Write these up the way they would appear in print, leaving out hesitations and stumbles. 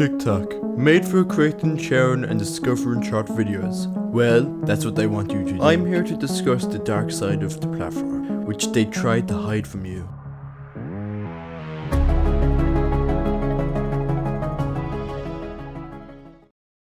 TikTok, made for creating, sharing and discovering short videos. Well, that's what they want you to do. I'm here to discuss the dark side of the platform, which they tried to hide from you.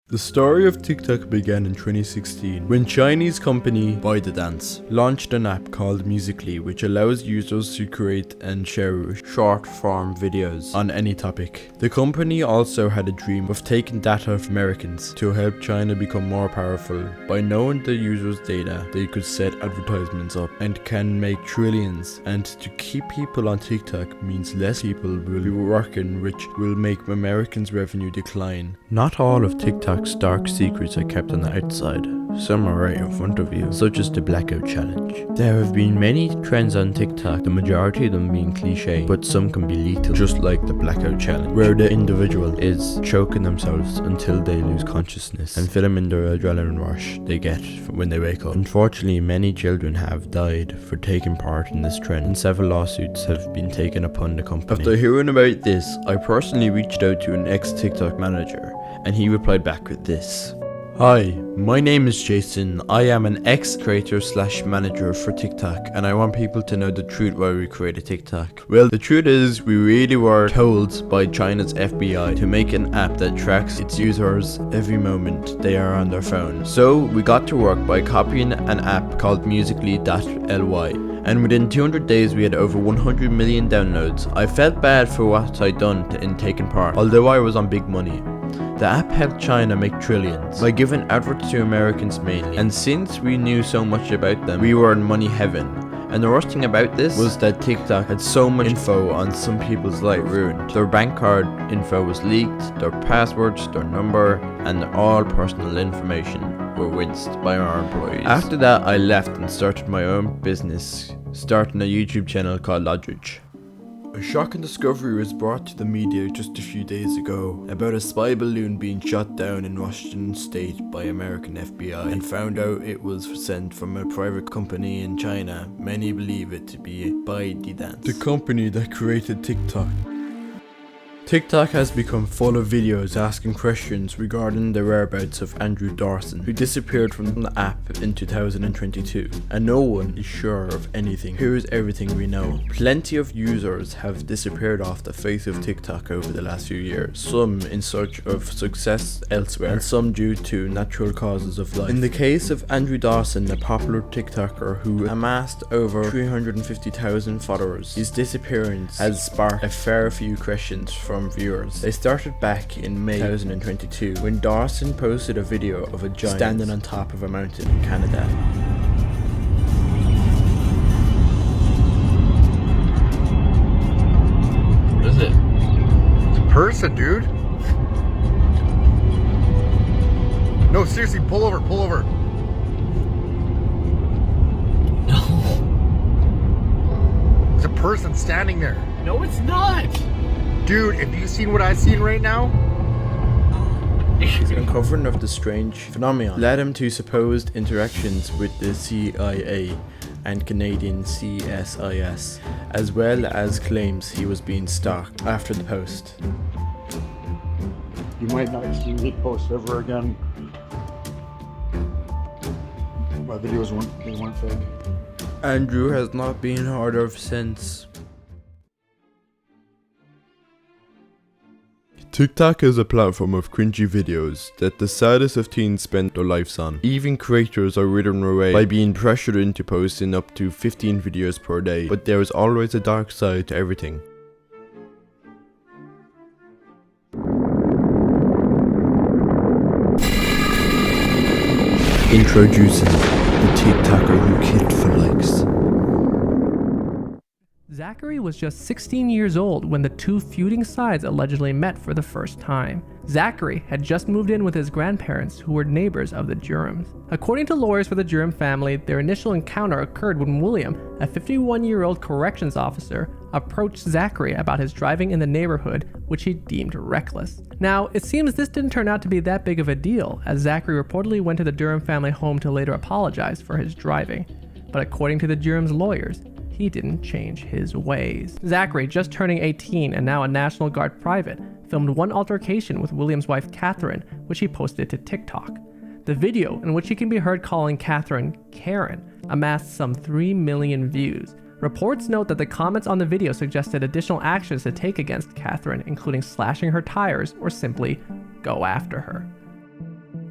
The story of TikTok began in 2016 when Chinese company ByteDance launched an app called Musical.ly, which allows users to create and share short form videos on any topic. The company also had a dream of taking data from Americans to help China become more powerful. By knowing the users' data, they could set advertisements up and can make trillions. And to keep people on TikTok means less people will be working, which will make Americans' revenue decline. Not all of TikTok's dark secrets are kept on the outside. Some are right in front of you, such as the blackout challenge. There have been many trends on TikTok, the majority of them being cliche, but some can be lethal, just like the blackout challenge, where the individual is choking themselves until they lose consciousness and filming the adrenaline rush they get when they wake up. Unfortunately, many children have died for taking part in this trend, and several lawsuits have been taken upon the company. After hearing about this, I personally reached out to an ex-TikTok manager, and he replied back with this. Hi, my name is Jason. I am an ex-creator / manager for TikTok, and I want people to know the truth why we created TikTok. Well, the truth is we really were told by China's FBI to make an app that tracks its users every moment they are on their phone. So we got to work by copying an app called Musical.ly. And within 200 days we had over 100 million downloads. I felt bad for what I'd done in taking part, although I was on big money. The app helped China make trillions by giving adverts to Americans mainly, and since we knew so much about them, we were in money heaven. And the worst thing about this was that TikTok had so much info on some people's life ruined. Their bank card info was leaked, their passwords, their number, and all personal information were rinsed by our employees. After that, I left and started my own business, starting a YouTube channel called Lodridge. A shocking discovery was brought to the media just a few days ago about a spy balloon being shot down in Washington state by American FBI, and found out it was sent from a private company in China. Many believe it to be ByteDance, the company that created TikTok. TikTok has become full of videos asking questions regarding the whereabouts of Andrew Dawson, who disappeared from the app in 2022, and no one is sure of anything. Here is everything we know. Plenty of users have disappeared off the face of TikTok over the last few years, some in search of success elsewhere, and some due to natural causes of life. In the case of Andrew Dawson, a popular TikToker who amassed over 350,000 followers, his disappearance has sparked a fair few questions from viewers. They started back in May 2022 when Dawson posted a video of a giant standing on top of a mountain in Canada. What is it? It's a person, dude. No, seriously, pull over, pull over. No. It's a person standing there. No, it's not. Dude, have you seen what I've seen right now? His uncovering of the strange phenomenon led him to supposed interactions with the CIA and Canadian CSIS, as well as claims he was being stalked after the post. You might not see me post ever again. My videos weren't fake. Andrew has not been heard of since. TikTok is a platform of cringy videos that the saddest of teens spend their lives on. Even creators are written away by being pressured into posting up to 15 videos per day, but there is always a dark side to everything. Introducing the TikToker who killed for likes. Zachary was just 16 years old when the two feuding sides allegedly met for the first time. Zachary had just moved in with his grandparents, who were neighbors of the Jurums. According to lawyers for the Jurum family, their initial encounter occurred when William, a 51-year-old corrections officer, approached Zachary about his driving in the neighborhood, which he deemed reckless. Now, it seems this didn't turn out to be that big of a deal, as Zachary reportedly went to the Jurum family home to later apologize for his driving. But according to the Jurum's lawyers, he didn't change his ways. Zachary, just turning 18 and now a National Guard private, filmed one altercation with William's wife Catherine, which he posted to TikTok. The video, in which he can be heard calling Catherine Karen, amassed some 3 million views. Reports note that the comments on the video suggested additional actions to take against Catherine, including slashing her tires or simply go after her.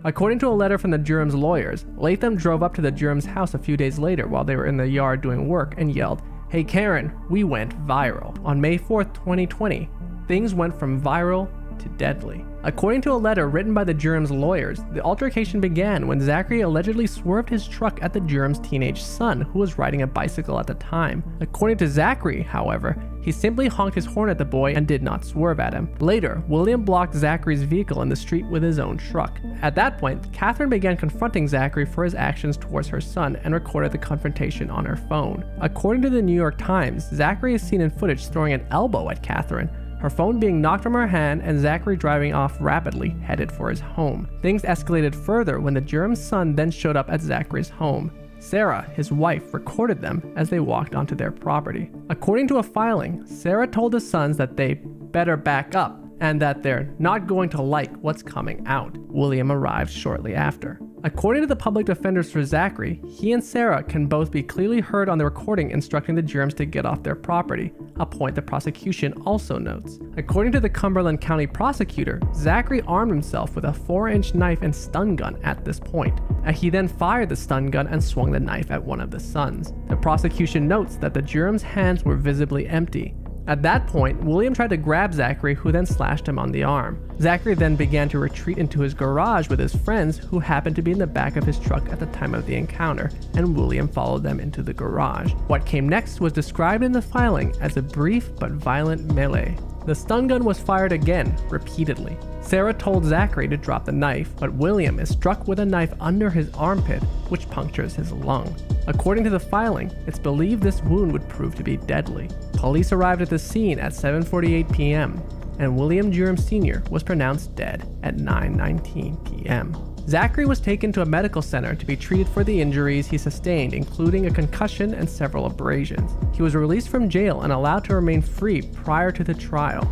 According to a letter from the Durham's lawyers, Latham drove up to the Durham's house a few days later while they were in the yard doing work and yelled, "Hey Karen, we went viral." On May 4th, 2020, things went from viral to deadly. According to a letter written by the Durham's lawyers, the altercation began when Zachary allegedly swerved his truck at the Durham's teenage son, who was riding a bicycle at the time. According to Zachary, however, he simply honked his horn at the boy and did not swerve at him. Later, William blocked Zachary's vehicle in the street with his own truck. At that point, Catherine began confronting Zachary for his actions towards her son and recorded the confrontation on her phone. According to the New York Times, Zachary is seen in footage throwing an elbow at Catherine, her phone being knocked from her hand, and Zachary driving off rapidly, headed for his home. Things escalated further when the Durham's son then showed up at Zachary's home. Sarah, his wife, recorded them as they walked onto their property. According to a filing, Sarah told the sons that they better back up and that they're not going to like what's coming out. William arrived shortly after. According to the public defenders for Zachary, he and Sarah can both be clearly heard on the recording instructing the Durhams to get off their property, a point the prosecution also notes. According to the Cumberland County prosecutor, Zachary armed himself with a 4-inch knife and stun gun at this point. He then fired the stun gun and swung the knife at one of the sons. The prosecution notes that the Durham's hands were visibly empty. At that point, William tried to grab Zachary, who then slashed him on the arm. Zachary then began to retreat into his garage with his friends, who happened to be in the back of his truck at the time of the encounter, and William followed them into the garage. What came next was described in the filing as a brief but violent melee. The stun gun was fired again, repeatedly. Sarah told Zachary to drop the knife, but William is struck with a knife under his armpit, which punctures his lung. According to the filing, it's believed this wound would prove to be deadly. Police arrived at the scene at 7:48 p.m., and William Durham Sr. was pronounced dead at 9:19 p.m. Zachary was taken to a medical center to be treated for the injuries he sustained, including a concussion and several abrasions. He was released from jail and allowed to remain free prior to the trial.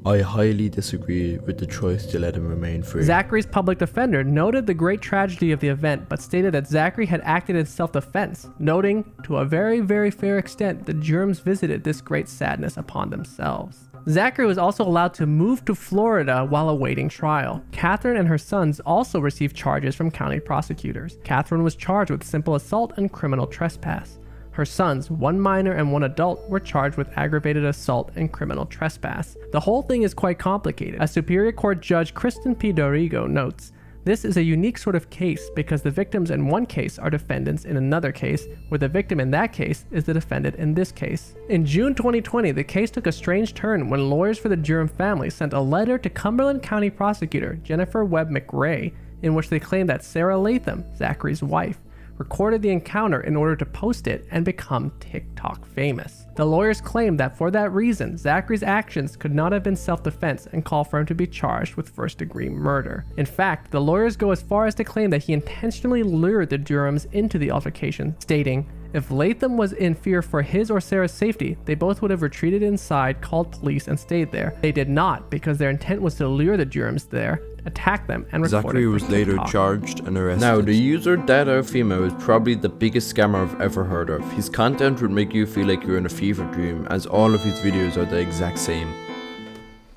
I highly disagree with the choice to let him remain free. Zachary's public defender noted the great tragedy of the event, but stated that Zachary had acted in self-defense, noting, to a very, very fair extent, the Durhams visited this great sadness upon themselves. Zachary was also allowed to move to Florida while awaiting trial. Catherine and her sons also received charges from county prosecutors. Catherine was charged with simple assault and criminal trespass. Her sons, one minor and one adult, were charged with aggravated assault and criminal trespass. The whole thing is quite complicated. As Superior Court Judge Kristen P. Dorigo notes, this is a unique sort of case because the victims in one case are defendants in another case, where the victim in that case is the defendant in this case. In June 2020, the case took a strange turn when lawyers for the Durham family sent a letter to Cumberland County Prosecutor Jennifer Webb McRae, in which they claimed that Sarah Latham, Zachary's wife, recorded the encounter in order to post it and become TikTok famous. The lawyers claimed that for that reason, Zachary's actions could not have been self-defense and call for him to be charged with first-degree murder. In fact, the lawyers go as far as to claim that he intentionally lured the Durhams into the altercation, stating, "If Latham was in fear for his or Sarah's safety, they both would have retreated inside, called police, and stayed there. They did not, because their intent was to lure the Durhams there, attack them, and report Zachary it was for later TikTok." charged and arrested. Now, the user Dada Fimo is probably the biggest scammer I've ever heard of. His content would make you feel like you're in a fever dream, as all of his videos are the exact same.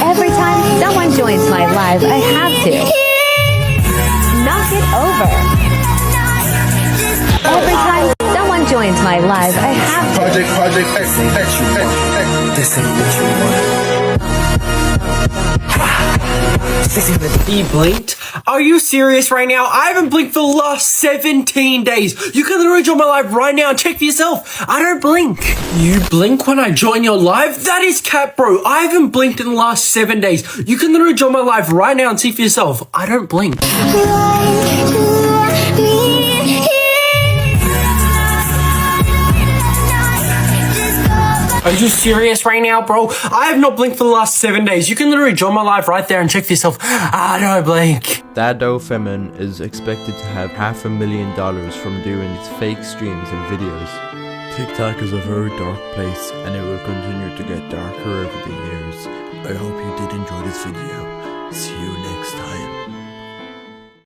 Every time someone joins my live, I have to knock it over. Every time someone joins my live, I have to. Project X. This ain't what you want. He blinked? Are you serious right now? I haven't blinked for the last 17 days. You can literally join my live right now and check for yourself. I don't blink. You blink when I join your live? That is cap, bro. I haven't blinked in the last 7 days. You can literally join my live right now and see for yourself. I don't blink. Are you serious right now, bro? I have not blinked for the last 7 days. You can literally join my live right there and check for yourself. I don't blink. Dado Femin is expected to have $500,000 from doing its fake streams and videos. TikTok is a very dark place, and it will continue to get darker over the years. I hope you did enjoy this video. See you next